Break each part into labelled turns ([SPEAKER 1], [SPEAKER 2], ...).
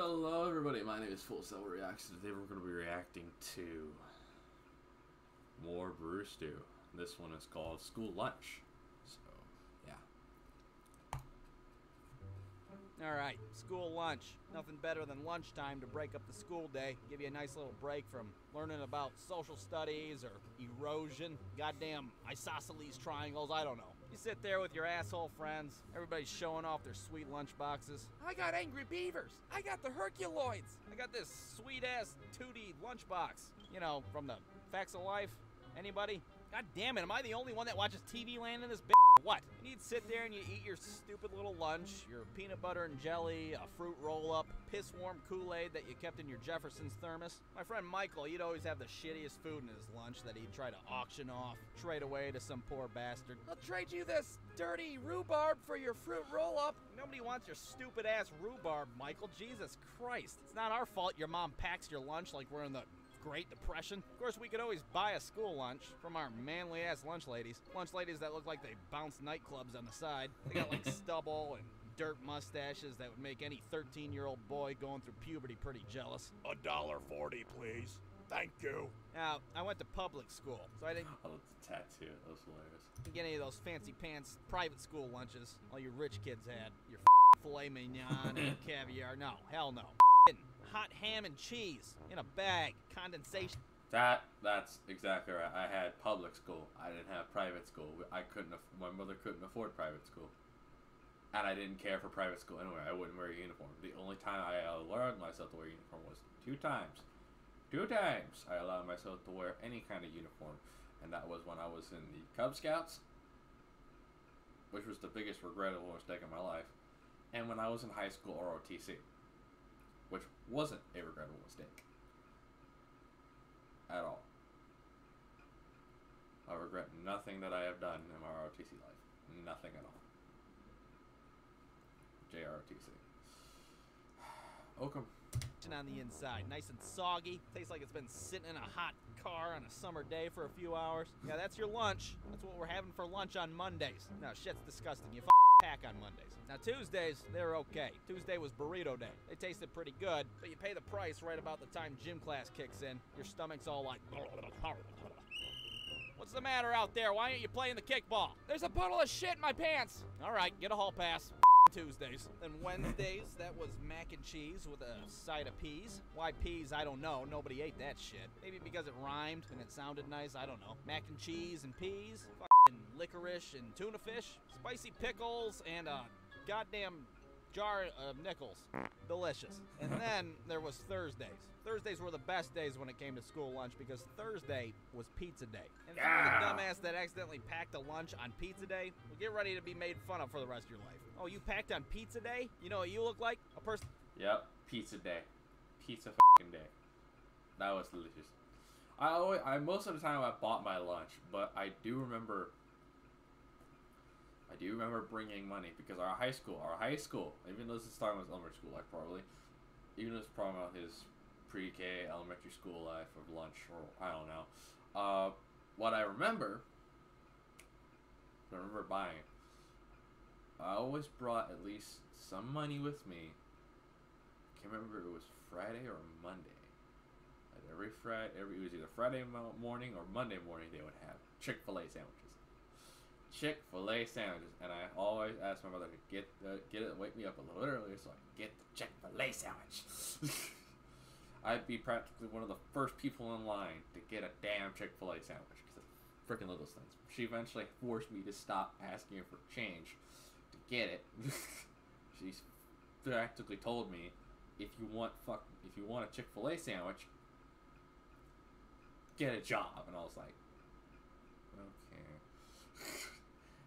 [SPEAKER 1] Hello everybody, my name is FullSalvo Reacts. Today we're going to be reacting to more Brewstew. This one is called School Lunch. So, yeah.
[SPEAKER 2] Alright, school lunch. Nothing better than lunchtime to break up the school day. Give you a nice little break from learning about social studies or erosion, goddamn isosceles triangles, I don't know. You sit there with your asshole friends, everybody's showing off their sweet lunch boxes. I got angry beavers. I got the Herculoids. I got this sweet-ass 2D lunchbox. You know, from the Facts of Life. Anybody? God damn it, am I the only one that watches TV Land in this bitch? What? And you'd sit there and you eat your stupid little lunch, your peanut butter and jelly, a fruit roll-up, piss-warm Kool-Aid that you kept in your Jefferson's thermos. My friend Michael, he'd always have the shittiest food in his lunch that he'd try to auction off, trade away to some poor bastard. I'll trade you this dirty rhubarb for your fruit roll-up. Nobody wants your stupid-ass rhubarb, Michael. Jesus Christ. It's not our fault your mom packs your lunch like we're in the Great Depression. Of course, we could always buy a school lunch from our manly-ass lunch ladies. Lunch ladies that look like they bounce nightclubs on the side. They got like stubble and dirt mustaches that would make any 13-year-old boy going through puberty pretty jealous.
[SPEAKER 3] $1.40, please. Thank you.
[SPEAKER 2] Now, I went to public school, so I didn't
[SPEAKER 1] I love the tattoo. That was hilarious.
[SPEAKER 2] get any of those fancy pants private school lunches all you rich kids had. Your filet mignon and caviar. No, hell no. Hot ham and cheese in a bag, condensation.
[SPEAKER 1] That's exactly right. I had public school. I didn't have private school. My mother couldn't afford private school. And I didn't care for private school anyway. I wouldn't wear a uniform. The only time I allowed myself to wear a uniform was two times. Two times I allowed myself to wear any kind of uniform. And that was when I was in the Cub Scouts, which was the biggest regrettable mistake in my life, and when I was in high school ROTC, which wasn't a regrettable mistake at all. I regret nothing that I have done in my ROTC life. Nothing at all. JROTC. Welcome.
[SPEAKER 2] On the inside, nice and soggy. Tastes like it's been sitting in a hot car on a summer day for a few hours. Yeah, that's your lunch. That's what we're having for lunch on Mondays. Now, shit's disgusting. You pack on Mondays. Now, Tuesdays, they're okay. Tuesday was burrito day. They tasted pretty good, but you pay the price right about the time gym class kicks in. Your stomach's all like... What's the matter out there? Why aren't you playing the kickball? There's a puddle of shit in my pants. All right, get a hall pass. Tuesdays. Then Wednesdays, that was mac and cheese with a side of peas. Why peas? I don't know. Nobody ate that shit. Maybe because it rhymed and it sounded nice. I don't know. Mac and cheese and peas. Fucking licorice and tuna fish. Spicy pickles and a goddamn jar of nickels. Delicious. And then there was Thursdays. Thursdays were the best days when it came to school lunch because Thursday was pizza day. And if you're the dumbass that accidentally packed a lunch on pizza day, well, get ready to be made fun of for the rest of your life. Oh, you packed on pizza day? You know what you look like? A person.
[SPEAKER 1] Yep, pizza day. Pizza f***ing day. That was delicious. I most of the time I bought my lunch, but I do remember bringing money because our high school, even though this is talking about elementary school life even though it's probably about his pre-K elementary school life of lunch, or I don't know. What I remember buying it. I always brought at least some money with me. I can't remember if it was Friday or Monday. Like it was either Friday morning or Monday morning they would have Chick-fil-A sandwiches. Chick-fil-A sandwiches, and I always asked my mother to wake me up a little bit earlier so I could get the Chick-fil-A sandwich. I'd be practically one of the first people in line to get a damn Chick-fil-A sandwich because of freaking little things. She eventually forced me to stop asking her for change to get it. She practically told me, if you want a Chick-fil-A sandwich, get a job. And I was like, okay.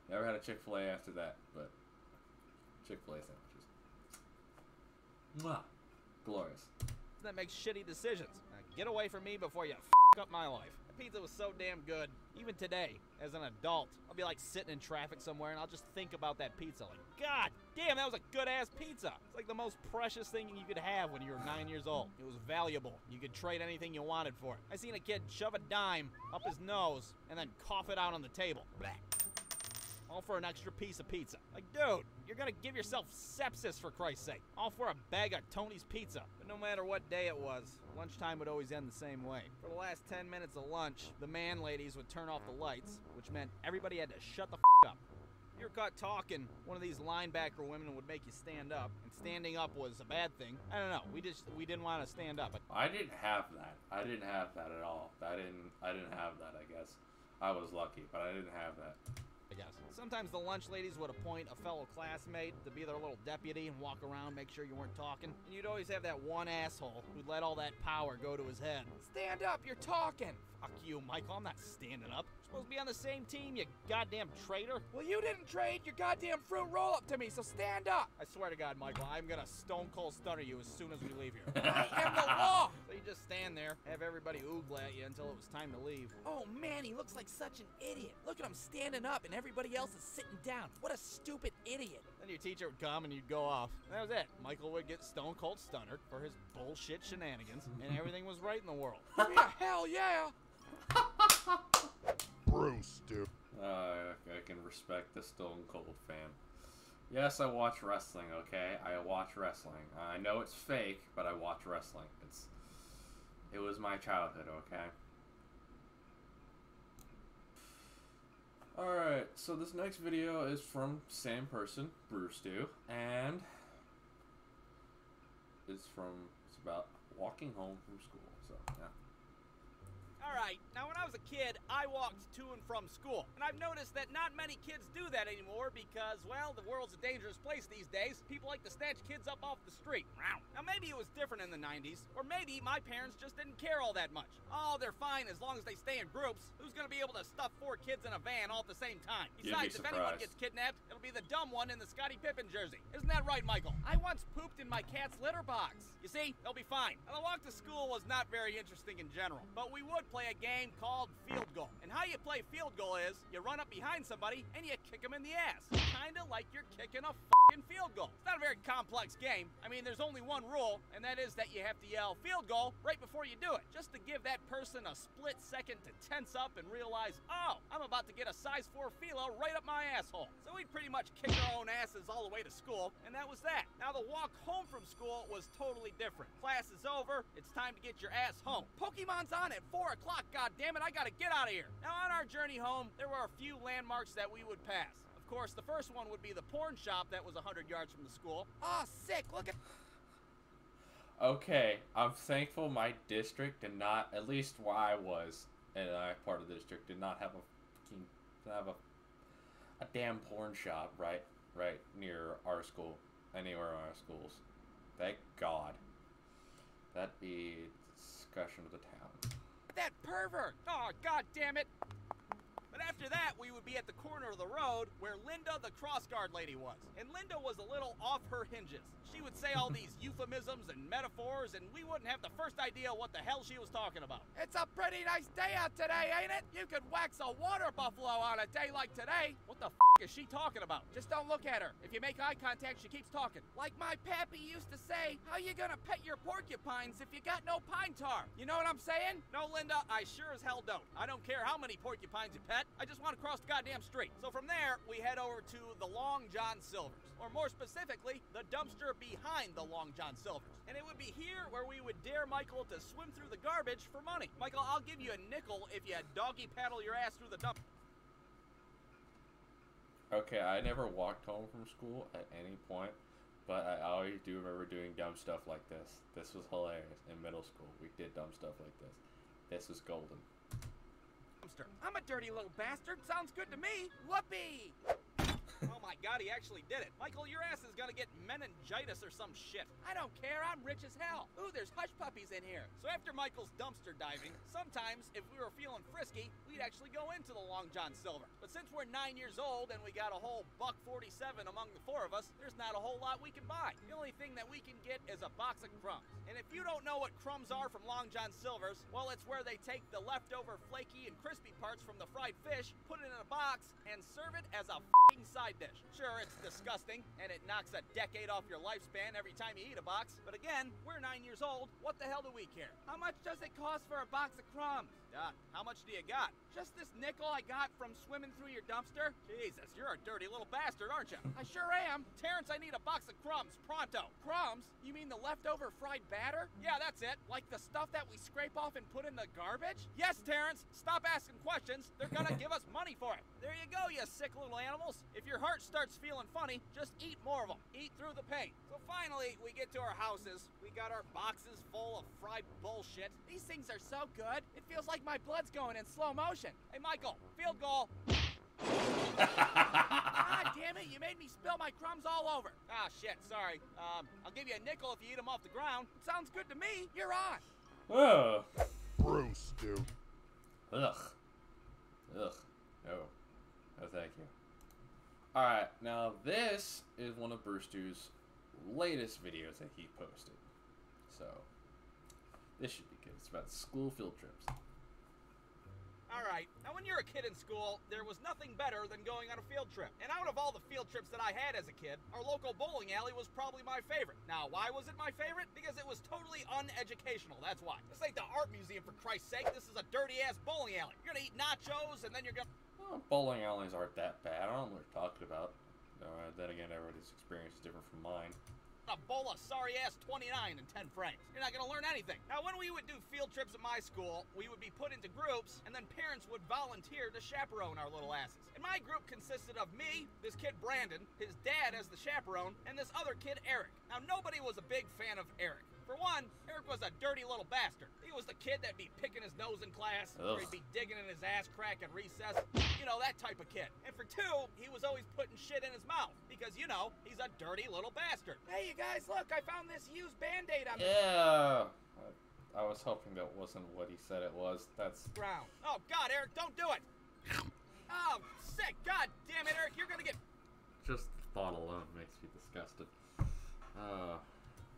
[SPEAKER 1] Never had a Chick-fil-A after that, but Chick-fil-A sandwiches. Mwah. Glorious.
[SPEAKER 2] That makes shitty decisions. Now, get away from me before you up my life. The pizza was so damn good. Even today, as an adult, I'll be like sitting in traffic somewhere and I'll just think about that pizza. Like, God damn, that was a good-ass pizza. It's like the most precious thing you could have when you were 9 years old. It was valuable. You could trade anything you wanted for it. I seen a kid shove a dime up his nose and then cough it out on the table. Blah. all for an extra piece of pizza. Like, dude, you're gonna give yourself sepsis for Christ's sake. All for a bag of Tony's pizza. But no matter what day it was, lunchtime would always end the same way. For the last 10 minutes of lunch, the man ladies would turn off the lights, which meant everybody had to shut the f up. If you were caught talking, one of these linebacker women would make you stand up, and standing up was a bad thing. I don't know, we didn't want to stand up.
[SPEAKER 1] I didn't have that. I didn't have that at all. I didn't have that, I guess. I was lucky, but I didn't have that.
[SPEAKER 2] I guess. Sometimes the lunch ladies would appoint a fellow classmate to be their little deputy and walk around, make sure you weren't talking. And you'd always have that one asshole who'd let all that power go to his head. Stand up, you're talking! Fuck you, Michael, I'm not standing up. We're supposed to be on the same team, you goddamn traitor. Well, you didn't trade your goddamn fruit roll-up to me, so stand up! I swear to God, Michael, I'm gonna stone cold stunner you as soon as we leave here. I am the law! So you just stand there, have everybody oogle at you until it was time to leave. Oh man, he looks like such an idiot. Look at him standing up and everybody else is sitting down. What a stupid idiot. Then your teacher would come and you'd go off. And that was it. Michael would get stone cold stunnered for his bullshit shenanigans, and everything was right in the world. Yeah, hell yeah!
[SPEAKER 3] Brewstew.
[SPEAKER 1] I can respect the Stone Cold fan. Yes, I watch wrestling, okay? I watch wrestling. I know it's fake, but I watch wrestling. It was my childhood, okay? Alright, so this next video is from same person, Brewstew, and it's about walking home from school, so yeah.
[SPEAKER 2] Alright, now when I was a kid, I walked to and from school. And I've noticed that not many kids do that anymore because, well, the world's a dangerous place these days. People like to snatch kids up off the street. Now maybe it was different in the 90s, or maybe my parents just didn't care all that much. Oh, they're fine as long as they stay in groups. Who's gonna be able to stuff 4 kids in a van all at the same time? Besides, if anyone gets kidnapped, it'll be the dumb one in the Scottie Pippen jersey. Isn't that right, Michael? I once pooped in my cat's litter box. You see, they'll be fine. Now, the walk to school was not very interesting in general, but we would play a game called field goal. And how you play field goal is, you run up behind somebody and you kick them in the ass. Kinda like you're kicking a f***ing field goal. It's not a very complex game. I mean, there's only one rule, and that is that you have to yell field goal right before you do it, just to give that person a split second to tense up and realize, oh, I'm about to get a size 4 philo right up my asshole. So we'd pretty much kick our own asses all the way to school, and that was that. Now, the walk home from school was totally different. Class is over, it's time to get your ass home. Pokemon's on at 4 o'clock, goddammit, I gotta get out of here. Now, on our journey home, there were a few landmarks that we would pass. Of course, the first one would be the porn shop that was 100 yards from the school. Oh, sick, look at...
[SPEAKER 1] Okay, I'm thankful my district did not, at least where I was, and I part of the district, did not have a damn porn shop right near our school, anywhere in our schools. Thank God. That'd be the discussion of the town.
[SPEAKER 2] That pervert! Oh, God damn it! But after that, we would be at the corner of the road where Linda the crossguard lady was. And Linda was a little off her hinges. She would say all these euphemisms and metaphors, and we wouldn't have the first idea what the hell she was talking about. It's a pretty nice day out today, ain't it? You could wax a water buffalo on a day like today. What the f is she talking about? Just don't look at her. If you make eye contact, she keeps talking. Like my pappy used to say, how you gonna pet your porcupines if you got no pine tar? You know what I'm saying? No, Linda, I sure as hell don't. I don't care how many porcupines you pet. I just want to cross the goddamn street. So from there, we head over to the Long John Silver's, or more specifically, the dumpster behind the Long John Silver's. And it would be here where we would dare Michael to swim through the garbage for money. Michael, I'll give you a nickel if you doggy paddle your ass through the dumpster.
[SPEAKER 1] Okay, I never walked home from school at any point, but I always do remember doing dumb stuff like this. This was hilarious. In middle school, we did dumb stuff like this. This was golden. I'm a dirty little bastard. Sounds good to me. Whoopee!
[SPEAKER 2] Oh my God, he actually did it. Michael, your ass is gonna get meningitis or some shit. I don't care, I'm rich as hell. Ooh, there's hush puppies in here. So after Michael's dumpster diving, sometimes if we were feeling frisky, we'd actually go into the Long John Silver. But since we're 9 years old and we got a whole $1.47 among the 4 of us, there's not a whole lot we can buy. The only thing that we can get is a box of crumbs. And if you don't know what crumbs are from Long John Silver's, well, it's where they take the leftover flaky and crispy parts from the fried fish, put it in a box, and serve it as a f***ing side dish. Sure, it's disgusting, and it knocks a decade off your lifespan every time you eat a box, but again, we're 9 years old, what the hell do we care? How much does it cost for a box of crumbs? How much do you got? Just this nickel I got from swimming through your dumpster? Jesus, you're a dirty little bastard, aren't you? I sure am. Terrence, I need a box of crumbs, pronto. Crumbs? You mean the leftover fried batter? Yeah, that's it. Like the stuff that we scrape off and put in the garbage? Yes, Terrence, stop asking questions. They're gonna give us money for it. There you go, you sick little animals. If your heart starts feeling funny, just eat more of them. Eat through the pain. So finally, we get to our houses. We got our boxes full of fried bullshit. These things are so good. It feels like my blood's going in slow motion. Hey, Michael, field goal. God damn it, you made me spill my crumbs all over. Ah, shit, sorry. I'll give you a nickel if you eat them off the ground. It sounds good to me. You're on.
[SPEAKER 1] Oh.
[SPEAKER 3] Brewstew.
[SPEAKER 1] Ugh. Ugh. No. No, thank you. Alright, now this is one of Brewstew's latest videos that he posted. So, this should be good. It's about school field trips.
[SPEAKER 2] Alright, now when you're a kid in school, there was nothing better than going on a field trip. And out of all the field trips that I had as a kid, our local bowling alley was probably my favorite. Now, why was it my favorite? Because it was totally uneducational, that's why. This ain't the art museum, for Christ's sake. This is a dirty-ass bowling alley. You're gonna eat nachos, and then you're gonna...
[SPEAKER 1] Well, bowling alleys aren't that bad. I don't know what you're talking about. Then again, everybody's experience is different from mine.
[SPEAKER 2] A bowl of sorry-ass 29 in 10 frames. You're not gonna learn anything. Now, when we would do field trips at my school, we would be put into groups, and then parents would volunteer to chaperone our little asses. And my group consisted of me, this kid Brandon, his dad as the chaperone, and this other kid Eric. Now, nobody was a big fan of Eric. For one, Eric was a dirty little bastard. He was the kid that'd be picking his nose in class, or he'd be digging in his ass crack at recess. You know, that type of kid. And for two, he was always putting shit in his mouth, because, you know, he's a dirty little bastard. Hey, you guys, look, I found this used Band-Aid on the
[SPEAKER 1] Yeah. I was hoping that wasn't what he said it was. That's...
[SPEAKER 2] ground. Oh, God, Eric, don't do it. Oh, sick. God damn it, Eric, you're gonna get...
[SPEAKER 1] Just the thought alone makes me disgusted.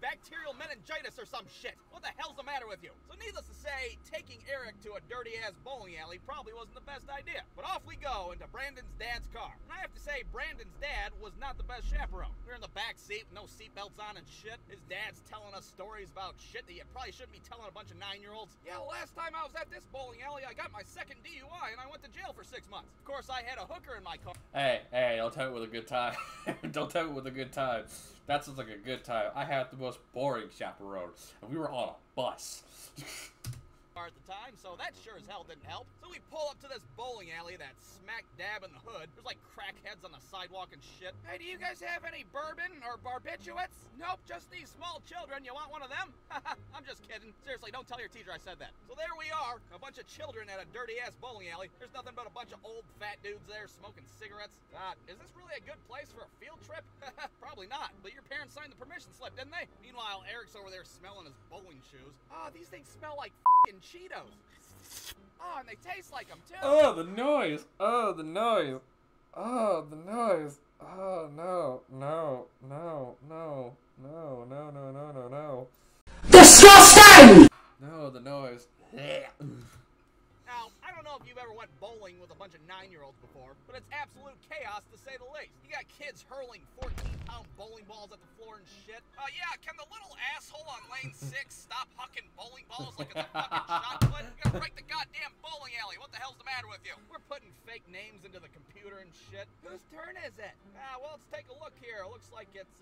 [SPEAKER 2] bacterial meningitis or some shit. What the hell's the matter with you? So needless to say, taking Eric to a dirty-ass bowling alley probably wasn't the best idea. But off we go into Brandon's dad's car. And I have to say, Brandon's dad was not the best chaperone. We were in the back seat with no seatbelts on and shit. His dad's telling us stories about shit that you probably shouldn't be telling a bunch of 9-year-olds. Yeah, well, last time I was at this bowling alley, I got my second DUI and I went to jail for 6 months. Of course, I had a hooker in my car.
[SPEAKER 1] Hey, don't tell me with a good time. Don't tell me with a good time. That sounds like a good time. I had the most boring chaperone, and we were on a bus.
[SPEAKER 2] At the time, so that sure as hell didn't help. So we pull up to this bowling alley that's smack dab in the hood. There's like crackheads on the sidewalk and shit. Hey, do you guys have any bourbon or barbiturates? Nope, just these small children. You want one of them? I'm just kidding. Seriously, don't tell your teacher I said that. So there we are, a bunch of children at a dirty-ass bowling alley. There's nothing but a bunch of old fat dudes there smoking cigarettes. Is this really a good place for a field trip? Probably not, but your parents signed the permission slip, didn't they? Meanwhile, Eric's over there smelling his bowling shoes. Oh, these things smell like f***ing Cheetos. Oh, and they taste like them too.
[SPEAKER 1] Oh, the noise. Oh, the noise. Oh, the noise. Oh, no, no, no, no, no, no, no, no, no, no. Disgusting! No, the noise.
[SPEAKER 2] Now, I don't know if you've ever went bowling with a bunch of 9-year-olds before, but it's absolute chaos to say the least. You got kids hurling 14-pound bowling balls at the floor and shit. Yeah, can the little asshole on lane 6 stop hucking bowling balls like it's a fucking shot put? You're gonna break the goddamn bowling alley. What the hell's the matter with you? We're putting fake names into the computer and shit. Whose turn is it? Well, let's take a look here. It looks like it's,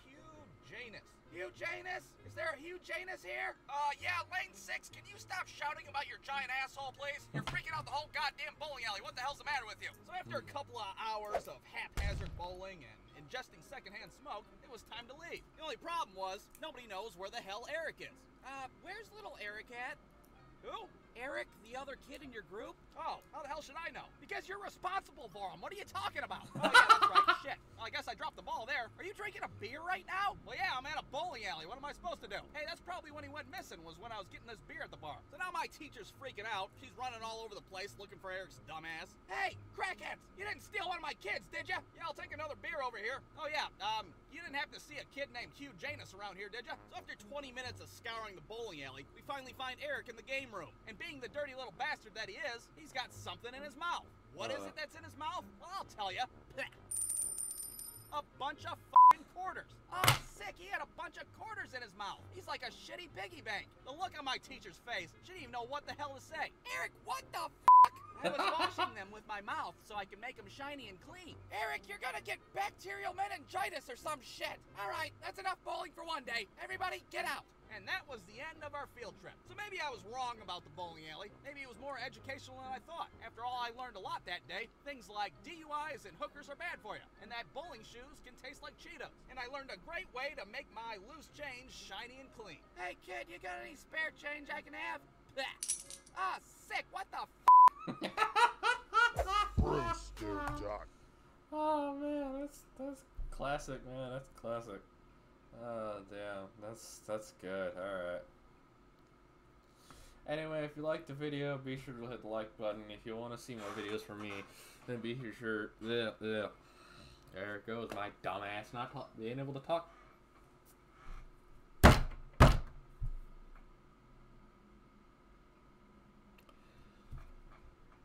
[SPEAKER 2] Hugh Janus. Hugh Janus? Is there a Hugh Janus here? Yeah, lane 6, can you stop shouting about your giant asshole, please? You're freaking out the whole goddamn bowling alley. What the hell's the matter with you? So after a couple of hours of haphazard bowling and ingesting secondhand smoke, it was time to leave. The only problem was, nobody knows where the hell Eric is. Where's little Eric at? Who? Eric, the other kid in your group? Oh, how the hell should I know? Because you're responsible for him. What are you talking about? Oh, yeah, that's right. Shit. Well, I guess I dropped the ball there. Are you drinking a beer right now? Well, yeah, I'm at a bowling alley. What am I supposed to do? Hey, that's probably when he went missing, was when I was getting this beer at the bar. So now my teacher's freaking out. She's running all over the place looking for Eric's dumbass. Hey, crackheads, you didn't steal one of my kids, did ya? Yeah, I'll take another beer over here. Oh, yeah, you didn't have to see a kid named Hugh Janus around here, did ya? So after 20 minutes of scouring the bowling alley, we finally find Eric in the game room. And being the dirty little bastard that he is, he's got something in his mouth. What is it that's in his mouth? Well, I'll tell ya. A bunch of fucking quarters. Oh, sick, he had a bunch of quarters in his mouth. He's like a shitty piggy bank. The look on my teacher's face, she didn't even know what the hell to say. Eric, what the fuck? I was washing them with my mouth so I could make them shiny and clean. Eric, you're gonna get bacterial meningitis or some shit. All right, that's enough bowling for one day. Everybody, get out. And that was the end of our field trip. So maybe I was wrong about the bowling alley. Maybe it was more educational than I thought. After all, I learned a lot that day. Things like DUIs and hookers are bad for you. And that bowling shoes can taste like Cheetos. And I learned a great way to make my loose change shiny and clean. Hey kid, you got any spare change I can have? Ah, sick, what the
[SPEAKER 3] Brewstew duck.
[SPEAKER 1] Oh man, that's classic, man. That's classic. Oh damn, that's good. All right. Anyway, if you liked the video, be sure to hit the like button. If you want to see more videos from me, then be sure. There it goes, my dumbass not being able to talk.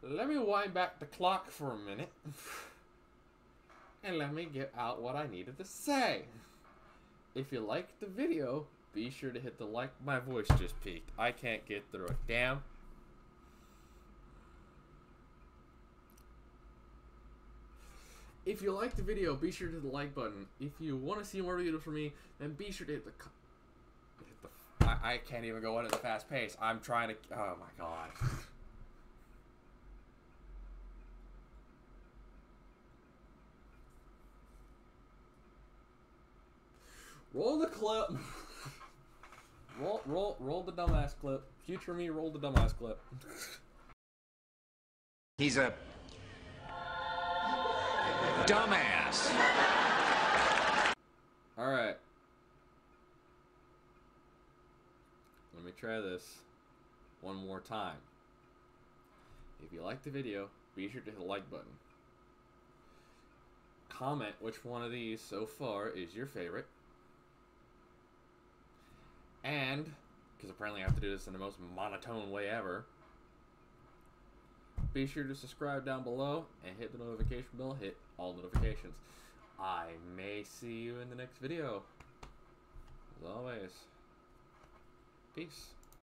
[SPEAKER 1] Let me wind back the clock for a minute, and let me get out what I needed to say. If you liked the video, be sure to hit the like. My voice just peaked. I can't get through it. Damn. If you liked the video, be sure to hit the like button. If you want to see more videos from me, then be sure to hit the... I can't even go in at the fast pace. I'm trying to... Oh my god. Roll the clip. roll the dumbass clip. Future me, roll the dumbass clip.
[SPEAKER 4] He's a dumbass.
[SPEAKER 1] Alright. Let me try this one more time. If you liked the video, be sure to hit the like button. Comment which one of these so far is your favorite. And, because apparently I have to do this in the most monotone way ever, be sure to subscribe down below and hit the notification bell, hit all notifications. I may see you in the next video. As always, peace.